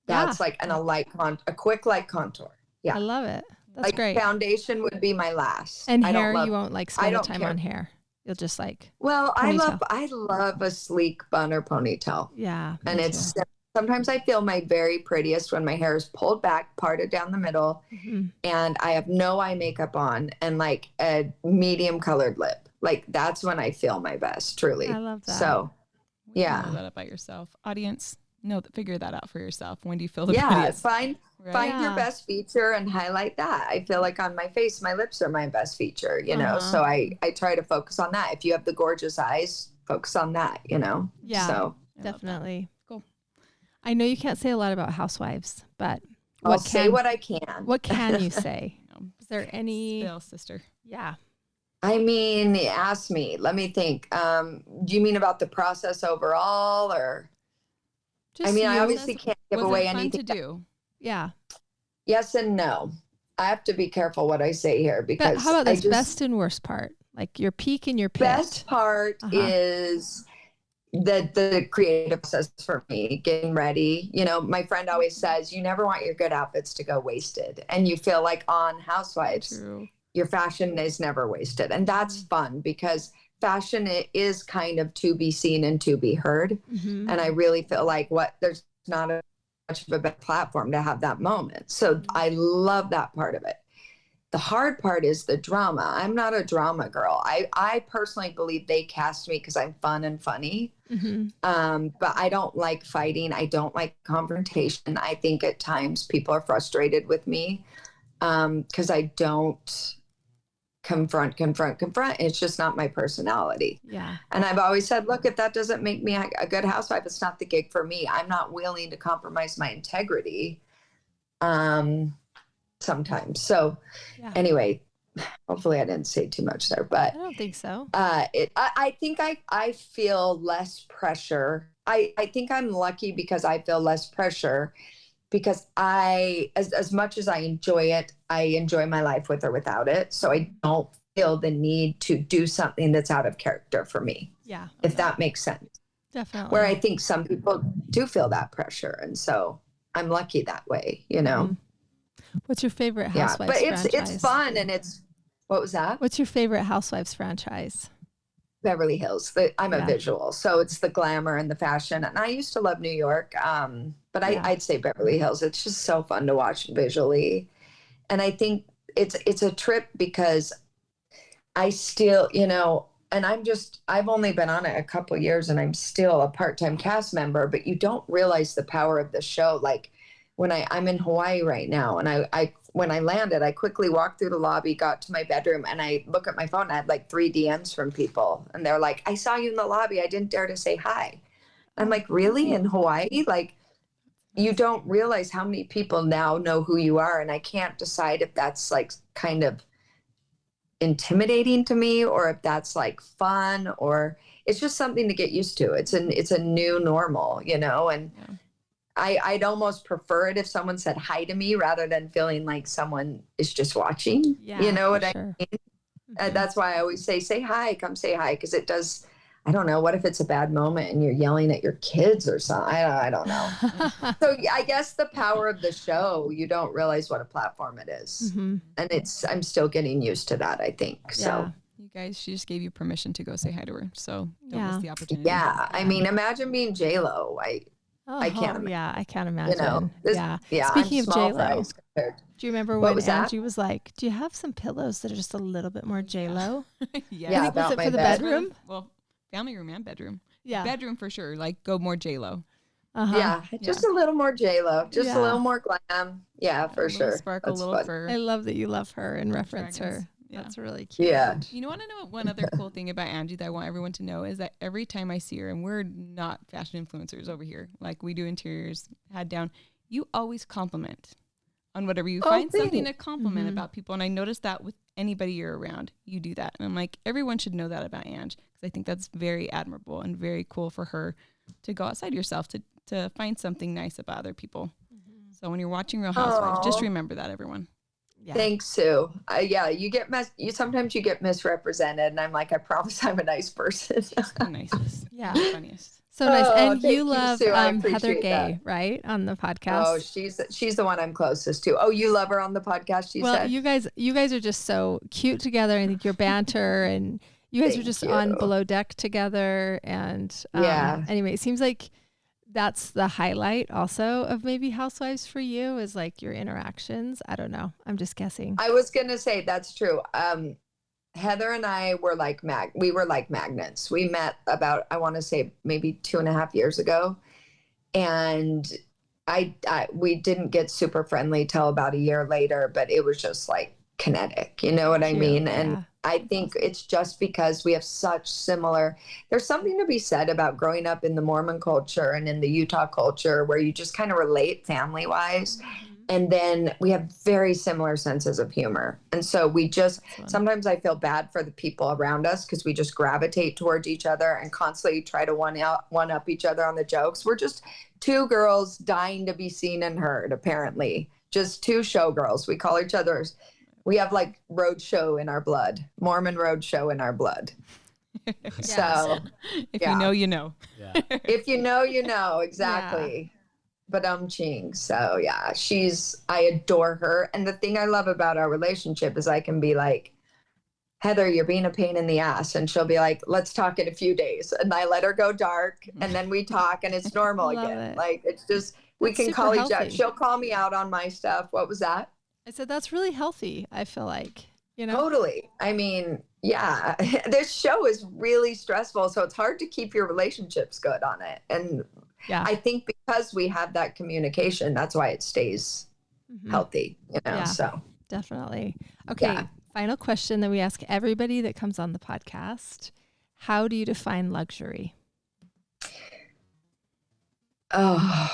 That's like a quick light contour. Yeah.
I love it. That's
like
great.
Foundation would be my last.
And
I don't
hair,
love-
you won't like spend the
don't
time
care.
on hair. You'll just like,
Well,
ponytail.
I love a sleek bun or ponytail.
yeah.
And
me
it's
too.
sometimes I feel my very prettiest when my hair is pulled back, parted down the middle, and I have no eye makeup on and like a medium colored lip. Like that's when I feel my best, truly.
I love that.
So, yeah.
Know that about yourself. Audience, figure that out for yourself. When do you feel the
Yeah,
prettiest?
find
Yeah.
your best feature and highlight that. I feel like on my face, my lips are my best feature, you know? So I try to focus on that. If you have the gorgeous eyes, focus on that, you know?
Yeah.
So
Definitely.
Cool.
I know you can't say a lot about housewives, but
I'll say what I can.
What can you say? Is there any?
Still, sister.
Yeah.
I mean, ask me. Let me think. Do you mean about the process overall or?
Just
I mean, I
you.
obviously can't give
Was
away
it fun
anything.
to do?
Yeah.
Yes and no. I have to be careful what I say here because
How about
I
this?
just,
Best and worst part, like your peak and your pit.
best part
Uh-huh.
is the creative process for me, getting ready. You know, my friend always says, you never want your good outfits to go wasted. And you feel like on Housewives,
True.
your fashion is never wasted. And that's fun because fashion is kind of to be seen and to be heard.
Mm-hmm.
And I really feel like there's not a much of a better platform to have that moment. So I love that part of it. The hard part is the drama. I'm not a drama girl. I personally believe they cast me because I'm fun and funny. But I don't like fighting. I don't like confrontation. I think at times people are frustrated with me because I don't confront. It's just not my personality.
Yeah.
And I've always said, look, if that doesn't make me a good housewife, it's not the gig for me. I'm not willing to compromise my integrity sometimes. So anyway, hopefully I didn't say too much there, but
I don't think so.
I think I feel less pressure. I think I'm lucky because I feel less pressure because as much as I enjoy it, I enjoy my life with or without it. So I don't feel the need to do something that's out of character for me.
Yeah.
If that makes sense.
Definitely.
Where I think some people do feel that pressure. And so I'm lucky that way, you know?
What's your favorite Housewives
but
franchise?
it's fun and what was that?
What's your favorite Housewives franchise?
Beverly Hills. I'm a visual, so it's the glamour and the fashion. And I used to love New York, but I'd say Beverly Hills. It's just so fun to watch visually, and I think it's a trip because I still, you know, and I've only been on it a couple years, and I'm still a part-time cast member. But you don't realize the power of the show. Like when I'm in Hawaii right now, and when I landed, I quickly walked through the lobby, got to my bedroom, and I look at my phone. I had like 3 DMs from people, and they're like, "I saw you in the lobby. I didn't dare to say hi." I'm like, "Really? In Hawaii?" Like, you don't realize how many people now know who you are, and I can't decide if that's like kind of intimidating to me or if that's like fun or it's just something to get used to. It's a new normal, you know, and. I'd almost prefer it if someone said hi to me rather than feeling like someone is just watching.
Yeah,
you know what I
sure.
mean? That's why I always say hi, come say hi. Because it does, I don't know, what if it's a bad moment and you're yelling at your kids or something? I don't know. So I guess the power of the show, you don't realize what a platform it is. And I'm still getting used to that, I think. So.
You guys, she just gave you permission to go say hi to her. So don't miss the opportunity.
Yeah. I mean, imagine being J-Lo. I can't imagine.
Yeah, I can't imagine.
You know,
Speaking
I'm
of J-Lo,
do
you remember when Angie was like, "Do you have some pillows that are just a little bit more J-Lo?"
Yeah,
was it for the bedroom?
Well, family room and bedroom.
Yeah,
bedroom for sure. Like go more J-Lo.
Yeah, just a little more J-Lo, just a little more glam. Yeah, for sure.
Sparkle, a little fur.
I love that you love her and reference her. Yeah. That's really cute.
Yeah.
You know, want to know one other cool thing about Angie that I want everyone to know is that every time I see her, and we're not fashion influencers over here, like we do interiors, head down, you always compliment on whatever you find something to compliment about people. And I noticed that with anybody you're around, you do that. And I'm like, everyone should know that about Ange because I think that's very admirable and very cool for her to go outside yourself to find something nice about other people. So when you're watching Real Housewives, just remember that, everyone.
Yeah.
Thanks, Sue. You get sometimes you get misrepresented, and I'm like, I promise I'm a nice person.
The nicest,
funniest, so nice. And you love Heather Gay,
that.
right, on the podcast?
Oh, she's the one I'm closest to. Oh, you love her on the podcast? Said.
You guys are just so cute together. I think your banter and you guys are just on Below Deck together. And anyway, it seems like that's the highlight also of maybe Housewives for you is like your interactions. I don't know. I'm just guessing.
I was going to say that's true. Heather and I were like we were like magnets. We met about, I want to say maybe 2.5 years ago. And we didn't get super friendly till about a year later, but it was just like kinetic, you know what I mean? And I think it's just because we have there's something to be said about growing up in the Mormon culture and in the Utah culture where you just kind of relate family wise. And then we have very similar senses of humor. And so sometimes I feel bad for the people around us because we just gravitate towards each other and constantly try to one up each other on the jokes. We're just 2 girls dying to be seen and heard, apparently. Just 2 showgirls. We call each other. We have like roadshow in our blood, Mormon roadshow in our blood. So
if you know, you know.
Yeah.
If you know, you know, exactly. But ching. So I adore her. And the thing I love about our relationship is I can be like, Heather, you're being a pain in the ass. And she'll be like, let's talk in a few days. And I let her go dark and then we talk and it's normal again. Like, it's just, We
That's
can
super
call each other.
healthy.
She'll call me out on my stuff. What was that?
I said that's really healthy. I feel like, you know.
Totally. I mean, yeah, this show is really stressful, so it's hard to keep your relationships good on it. And
Yeah.
I think because we have that communication, that's why it stays healthy, you know.
Yeah.
So
Definitely. Okay.
Yeah.
Final question that we ask everybody that comes on the podcast. How do you define luxury?
oh,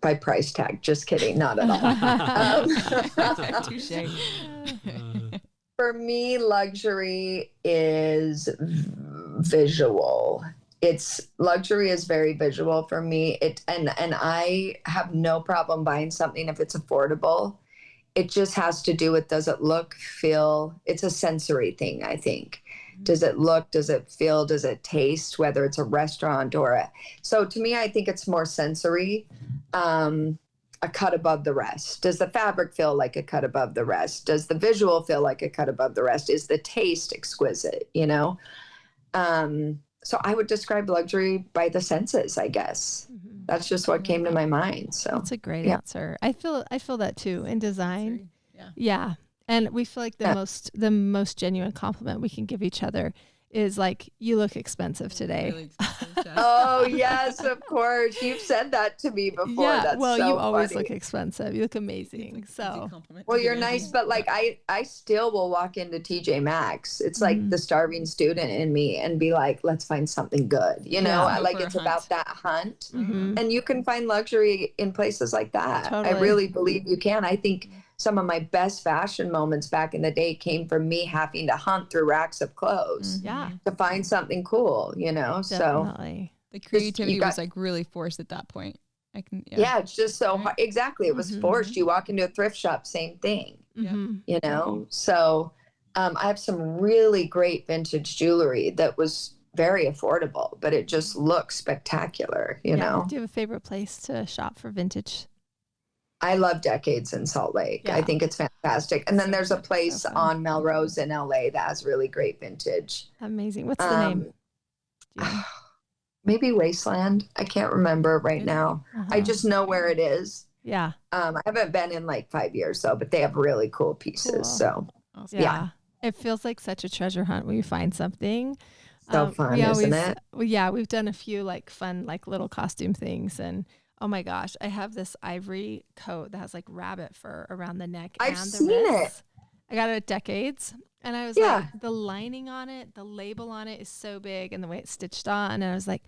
by price tag. Just kidding. Not at all.
Touche.
For me, luxury is visual. Luxury is very visual for me. And I have no problem buying something if it's affordable. It just has to do with, does it look, feel? It's a sensory thing, I think. Does it look, does it feel, does it taste, whether it's a restaurant so to me, I think it's more sensory, a cut above the rest. Does the fabric feel like a cut above the rest? Does the visual feel like a cut above the rest? Is the taste exquisite, you know? So I would describe luxury by the senses, I guess. That's just what came to my mind. So
That's a great answer. I feel that too in design.
Yeah.
Yeah. And we feel like the most genuine compliment we can give each other is like, you look expensive today.
Really expensive, Jess.
Oh, yes, of course. You've said that to me before.
Yeah.
That's
Well,
so
you always
funny.
look expensive. You look amazing.
It's like a
So
easy compliment
Well,
to
you're
give
nice,
anything.
but like I still will walk into TJ Maxx. It's like the starving student in me and be like, let's find something good. You know,
Yeah.
I
Go
like
for a
it's
hunt.
about that hunt.
Mhm.
And you can find luxury in places like that. I
Totally.
really believe you can. I think some of my best fashion moments back in the day came from me having to hunt through racks of clothes
yeah,
to find something cool, you know? So
definitely.
The creativity
got-
was like really forced at that point. I can,
yeah, it's just so
Right.
hard. Exactly. It was forced. You walk into a thrift shop, same thing.
Yeah.
Mhm.
You know, so I have some really great vintage jewelry that was very affordable, but it just looks spectacular, you know.
Do you have a favorite place to shop for vintage?
I love Decades in Salt Lake.
Yeah.
I think it's fantastic. And then
So
there's a
fun, so
place
fun.
on Melrose in LA that has really great vintage.
Amazing. What's the name?
Um,
Do you know?
Maybe Wasteland. I can't remember right now. I
Uh-huh.
just know where it is.
Yeah.
I haven't been in like 5 years though, but they have really cool pieces.
Cool.
So
Awesome.
Yeah. It feels like such a treasure hunt when you find something.
so fun,
we
isn't
always,
it?
well, yeah, we've done a few like fun, like little costume things. And oh my gosh, I have this ivory coat that has like rabbit fur around the neck
I've
and the
seen it.
wrists. I got it at Decades. And I was
Yeah.
like, the lining on it, the label on it is so big and the way it's stitched on. And I was like,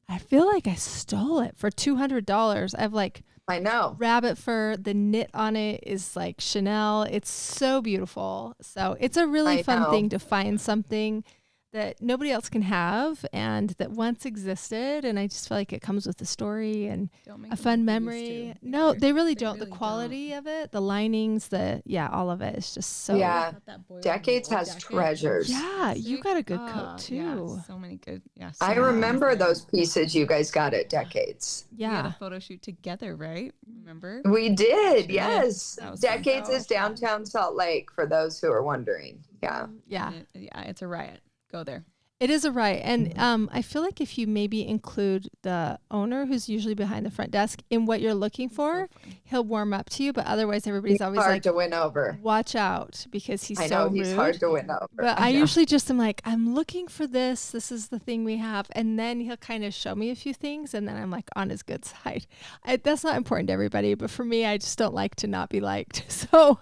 I feel like I stole it for $200. I have like
I know.
rabbit fur. The knit on it is like Chanel. It's so beautiful. So it's a really
I
fun
know.
thing to find something that nobody else can have and that once existed. And I just feel like it comes with a story and
Don't make
a
them
fun
like they used
memory.
to
No,
either.
they really
They
don't. The
really
quality of it, the linings, all of it is just so.
Yeah.
Got that boy
Decades
with the
has
jacket.
treasures.
Yeah, you
Sick.
got a good
Yeah,
coat too.
so many good. Yeah.
I
so many
remember
good.
those pieces you guys got at Decades.
We had
Yeah.
a photo shoot together, right? Remember?
We did,
Sure.
yes.
That was fun.
Decades is downtown Salt Lake for those who are wondering. Yeah.
Yeah.
Yeah, it's a riot. Go there.
It is a right. And I feel like if you maybe include the owner who's usually behind the front desk in what you're looking for, he'll warm up to you. But otherwise, everybody's
He's
always
hard
like,
to win over.
watch out because he's
I
so
know he's
rude.
hard to win over.
But I
Yeah.
usually just am like, I'm looking for this. This is the thing we have. And then he'll kind of show me a few things. And then I'm like on his good side. That's not important to everybody. But for me, I just don't like to not be liked. So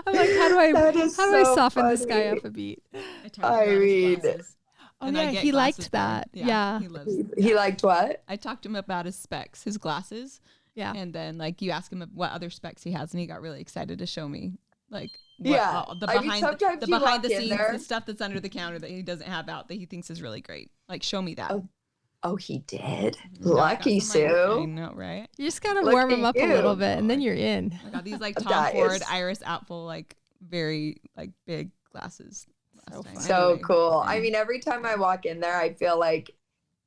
I'm like, how do
That is
I
so
soften this guy
funny.
up a beat?
I talked about
I
his
mean-
glasses.
Oh,
And I
yeah.
get
He
glasses
liked
for him.
that. Yeah.
He loves
He liked what?
I talked to him about his specs, his glasses.
Yeah.
And then like you ask him what other specs he has and he got really excited to show me like what,
Yeah.
the
I mean,
behind
sometimes
the
you
behind the
walk in
scenes
there-
the stuff that's under the counter that he doesn't have out that he thinks is really great. Like show me that.
Oh, he did.
So I got
Lucky
some, like, I
Sue.
know, right?
You just got to
Look
warm
at
him up a
you.
little bit and then you're in.
I got these like Tom
That
Ford
is-
Iris Apfel like very like big glasses.
So
last time.
fun.
So
Anyway,
cool. I
yeah.
mean, every time I walk in there, I feel like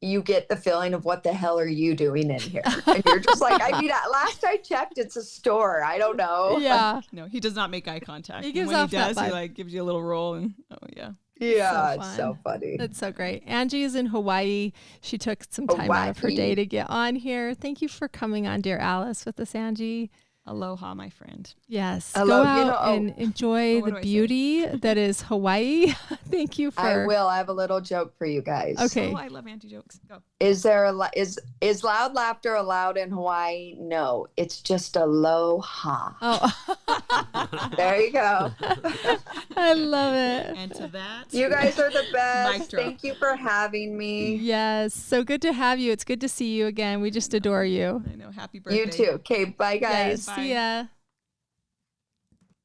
you get the feeling of what the hell are you doing in here? And you're just like, I mean, at last I checked, it's a store. I don't know.
Yeah.
No, he does not make eye contact.
He
And
gives
when
off
he
that
does, he
vibe.
like gives you a little roll and oh yeah.
Yeah, it's
fun.
so funny.
That's so great. Angie is in Hawaii. She took some time out of her day to get on here. Thank you for coming on, Dear Alice, with us, Angie.
Aloha, my friend.
Yes.
Hello,
Go out
you know,
and enjoy
what
the
do I say?
beauty that is Hawaii. Thank you for.
I will. I have a little joke for you guys.
Okay.
Oh, I love Auntie jokes. Go.
Is there is loud laughter allowed in Hawaii? No, it's just aloha.
Oh,
There you go.
I love it.
And to that,
You guys are the
Mic
best.
drop.
Thank you for having me.
Yes. So good to have you. It's good to see you again. We just adore you.
I know. Happy birthday.
You too. Okay, bye guys.
Yes. See ya.